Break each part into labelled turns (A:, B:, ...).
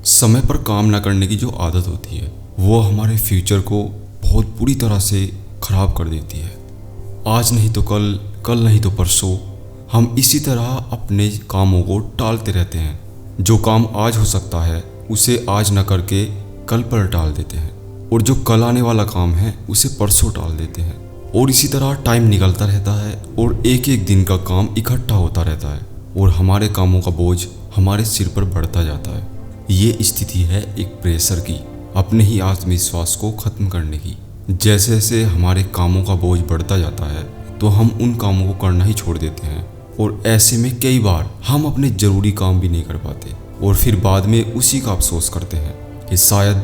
A: समय पर काम ना करने की जो आदत होती है वो हमारे फ्यूचर को बहुत बुरी तरह से ख़राब कर देती है। आज नहीं तो कल, कल नहीं तो परसों, हम इसी तरह अपने कामों को टालते रहते हैं। जो काम आज हो सकता है उसे आज न करके कल पर टाल देते हैं, और जो कल आने वाला काम है उसे परसों टाल देते हैं। और इसी तरह टाइम निकलता रहता है और एक एक दिन का काम इकट्ठा होता रहता है और हमारे कामों का बोझ हमारे सिर पर बढ़ता जाता है। ये स्थिति है एक प्रेशर की, अपने ही आत्मविश्वास को ख़त्म करने की। जैसे जैसे हमारे कामों का बोझ बढ़ता जाता है तो हम उन कामों को करना ही छोड़ देते हैं, और ऐसे में कई बार हम अपने ज़रूरी काम भी नहीं कर पाते और फिर बाद में उसी का अफसोस करते हैं कि शायद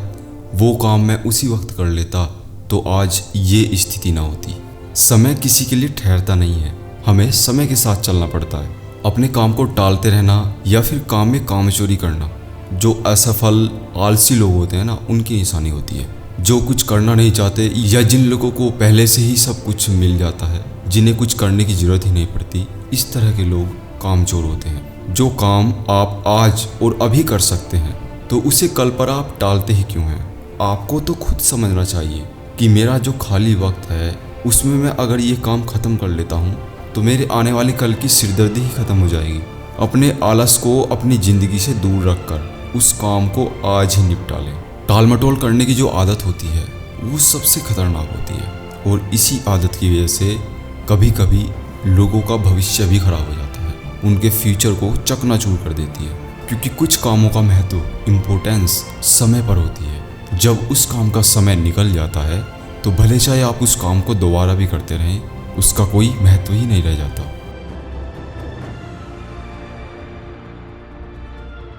A: वो काम मैं उसी वक्त कर लेता तो आज ये स्थिति ना होती। समय किसी के लिए ठहरता नहीं है, हमें समय के साथ चलना पड़ता है। अपने काम को टालते रहना या फिर काम में कामचोरी करना जो असफल आलसी लोग होते हैं ना, उनकी निशानी होती है। जो कुछ करना नहीं चाहते या जिन लोगों को पहले से ही सब कुछ मिल जाता है, जिन्हें कुछ करने की ज़रूरत ही नहीं पड़ती, इस तरह के लोग कामचोर होते हैं। जो काम आप आज और अभी कर सकते हैं तो उसे कल पर आप टालते ही क्यों हैं? आपको तो खुद समझना चाहिए कि मेरा जो खाली वक्त है उसमें मैं अगर ये काम ख़त्म कर लेता हूँ तो मेरे आने वाले कल की सिरदर्दी ही ख़त्म हो जाएगी। अपने आलस को अपनी ज़िंदगी से दूर रखकर उस काम को आज ही निपटा लें। टाल मटोल करने की जो आदत होती है वो सबसे खतरनाक होती है, और इसी आदत की वजह से कभी कभी लोगों का भविष्य भी खराब हो जाता है, उनके फ्यूचर को चकनाचूर कर देती है। क्योंकि कुछ कामों का महत्व, इम्पोर्टेंस समय पर होती है। जब उस काम का समय निकल जाता है तो भले चाहे आप उस काम को दोबारा भी करते रहें, उसका कोई महत्व ही नहीं रह जाता।